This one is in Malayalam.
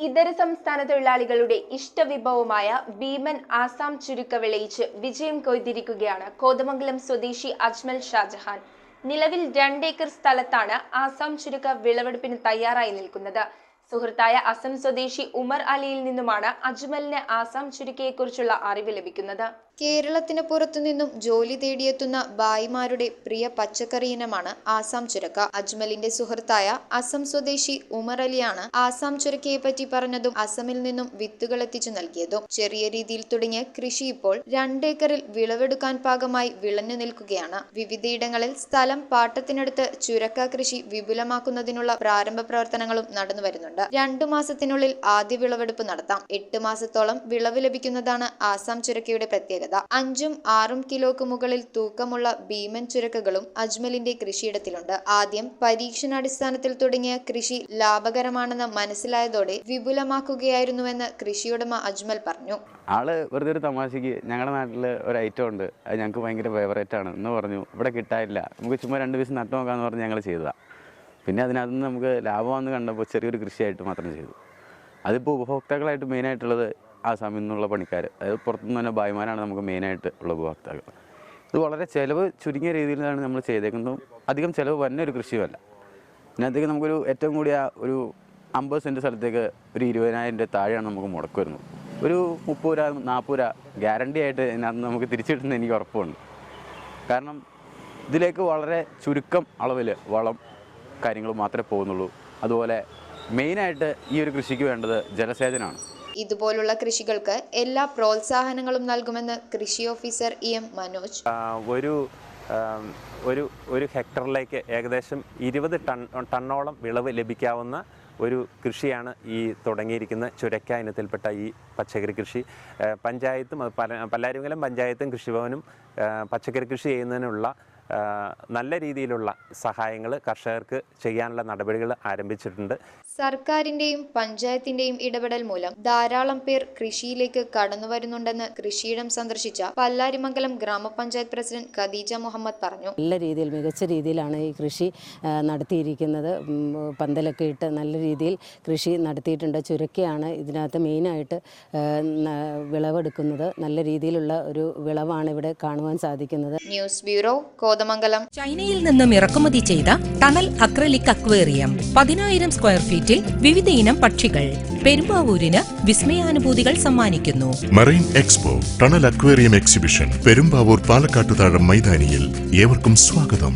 ഇതര സംസ്ഥാന തൊഴിലാളികളുടെ ഇഷ്ടവിഭവമായ ഭീമൻ ആസാം ചുരുക്ക വിളയിച്ച് വിജയം കൊയ്തിരിക്കുകയാണ് കോതമംഗലം സ്വദേശി അജ്മൽ ഷാജഹാൻ. നിലവിൽ 2 ഏക്കർ സ്ഥലത്താണ് ആസാം ചുരുക്ക വിളവെടുപ്പിന് തയ്യാറായി നിൽക്കുന്നത്. സുഹൃത്തായ അസം സ്വദേശി ഉമർ അലിയിൽ നിന്നുമാണ് അജ്മലിന് ആസാം ചുരുക്കയെക്കുറിച്ചുള്ള അറിവ് ലഭിക്കുന്നത്. കേരളത്തിന് പുറത്തുനിന്നും ജോലി തേടിയെത്തുന്ന ഭായിമാരുടെ പ്രിയ പച്ചക്കറി ഇനമാണ് ആസാം ചുരക്ക. അജ്മലിന്റെ സുഹൃത്തായ അസം സ്വദേശി ഉമർ അലിയാണ് ആസാം ചുരക്കയെ പറ്റി പറഞ്ഞതും അസമിൽ നിന്നും വിത്തുകൾ എത്തിച്ചു നൽകിയതും. ചെറിയ രീതിയിൽ തുടങ്ങിയ കൃഷി ഇപ്പോൾ 2 ഏക്കറിൽ വിളവെടുക്കാൻ പാകമായി വിളഞ്ഞു നിൽക്കുകയാണ്. വിവിധയിടങ്ങളിൽ സ്ഥലം പാട്ടത്തിനടുത്ത് ചുരക്ക കൃഷി വിപുലമാക്കുന്നതിനുള്ള പ്രാരംഭ പ്രവർത്തനങ്ങളും നടന്നു വരുന്നുണ്ട്. 2 മാസത്തിനുള്ളിൽ ആദ്യ വിളവെടുപ്പ് നടത്താം. 8 മാസത്തോളം വിളവ് ലഭിക്കുന്നതാണ് ആസാം ചുരക്കയുടെ പ്രത്യേകത. 5-6 കിലോക്ക് മുകളിൽ തൂക്കമുള്ള ഭീമൻ ചുരക്കകളും അജ്മലിന്റെ കൃഷിയിടത്തിലുണ്ട്. ആദ്യം പരീക്ഷണാടിസ്ഥാനത്തിൽ തുടങ്ങിയ കൃഷി ലാഭകരമാണെന്ന് മനസ്സിലായതോടെ വിപുലമാക്കുകയായിരുന്നുവെന്ന് കൃഷിയുടമ അജ്മൽ പറഞ്ഞു. ആള് വെറുതെ ഒരു തമാശക്ക് ഞങ്ങളുടെ നാട്ടിൽ ഒരു ഐറ്റം ഉണ്ട്, അത് ഞങ്ങൾക്ക് ഭയങ്കര ഫേവറേറ്റ് ആണ് എന്ന് പറഞ്ഞു. ഇവിടെ കിട്ടാനില്ല, നമുക്ക് ചുമ്മാ 2 പീസ് നട്ടു നോക്കാമെന്ന് പറഞ്ഞ് ഞങ്ങൾ ചെയ്തതാണ്. പിന്നെ അതിനകത്ത് നമുക്ക് ലാഭമാണെന്ന് കണ്ടപ്പോൾ ചെറിയൊരു കൃഷിയായിട്ട് മാത്രം ചെയ്തു. അതിപ്പോൾ ഉപഭോക്താക്കളായിട്ട് മെയിനായിട്ടുള്ളത് ആസാമിൽ നിന്നുള്ള പണിക്കാർ, അതായത് പുറത്തുനിന്ന് തന്നെ ഭായിമാരാണ് നമുക്ക് മെയിനായിട്ട് ഉള്ള ഉപഭോക്താക്കൾ. ഇത് വളരെ ചിലവ് ചുരുങ്ങിയ രീതിയിലാണ് നമ്മൾ ചെയ്തേക്കുന്നതും അധികം ചിലവ് വരുന്ന ഒരു കൃഷിയുമല്ല. ഇതിനകത്തേക്ക് നമുക്കൊരു ഏറ്റവും കൂടിയ ഒരു 50 സെൻറ്റ് സ്ഥലത്തേക്ക് ഒരു 20,000 രൂപ താഴെയാണ് നമുക്ക് മുടക്ക് വരുന്നത്. ഒരു 30 രൂപ 40 രൂപ ഗ്യാരണ്ടി ആയിട്ട് ഇതിനകത്ത് നമുക്ക് തിരിച്ചു കിട്ടുന്നത് എനിക്ക് ഉറപ്പുണ്ട്. കാരണം ഇതിലേക്ക് വളരെ ചുരുക്കം അളവിൽ വളം കാര്യങ്ങൾ മാത്രമേ പോകുന്നുള്ളൂ. അതുപോലെ മെയിനായിട്ട് ഈ ഒരു കൃഷിക്ക് വേണ്ടത് ജലസേചനമാണ്. ഇതുപോലുള്ള കൃഷികൾക്ക് എല്ലാ പ്രോത്സാഹനങ്ങളും നൽകുമെന്ന് കൃഷി ഓഫീസർ EM മനോജ്. ഒരു ഹെക്ടറിലേക്ക് ഏകദേശം 20 ടണ്ണോളം വിളവ് ലഭിക്കാവുന്ന ഒരു കൃഷിയാണ് ഈ തുടങ്ങിയിരിക്കുന്ന ചുരക്ക ഇനത്തിൽപ്പെട്ട ഈ പച്ചക്കറി കൃഷി. പഞ്ചായത്തും പല്ലാരിമംഗലം പഞ്ചായത്തും കൃഷിഭവനും പച്ചക്കറി കൃഷി ചെയ്യുന്നതിനുള്ള നല്ല രീതിയിലുള്ള സഹായങ്ങൾ കർഷകർക്ക് ചെയ്യാനുള്ള നടപടികൾ ആരംഭിച്ചിട്ടുണ്ട്. സർക്കാരിന്റെയും പഞ്ചായത്തിന്റെയും ഇടപെടൽ മൂലം ധാരാളം പേർ കൃഷിയിലേക്ക് കടന്നു വരുന്നുണ്ടെന്ന് കൃഷിയിടം സന്ദർശിച്ച പല്ലാരിമംഗലം ഗ്രാമപഞ്ചായത്ത് പ്രസിഡന്റ് ഖദീജ മുഹമ്മദ് പറഞ്ഞു. നല്ല രീതിയിൽ മികച്ച രീതിയിലാണ് ഈ കൃഷി നടത്തിയിരിക്കുന്നത്. പന്തലൊക്കെ ഇട്ട് നല്ല രീതിയിൽ കൃഷി നടത്തിയിട്ടുണ്ട്. ചുരക്കയാണ് ഇതിനകത്ത് മെയിനായിട്ട് വിളവെടുക്കുന്നത്. നല്ല രീതിയിലുള്ള ഒരു വിളവാണ് ഇവിടെ കാണുവാൻ സാധിക്കുന്നത്. News bureau, Kothamangalam. ചൈനയിൽ നിന്നും ഇറക്കുമതി ചെയ്ത ടണൽ അക്രലിക് അക്വേറിയം 10,000 സ്ക്വയർ ഫീറ്റിൽ വിവിധ ഇനം പക്ഷികൾ പെരുമ്പാവൂരിന് വിസ്മയാനുഭൂതികൾ സമ്മാനിക്കുന്നു. Marine expo tunnel aquarium exhibition Perumbavoor Palakkattuthazham മൈതാനിയിൽ ഏവർക്കും സ്വാഗതം.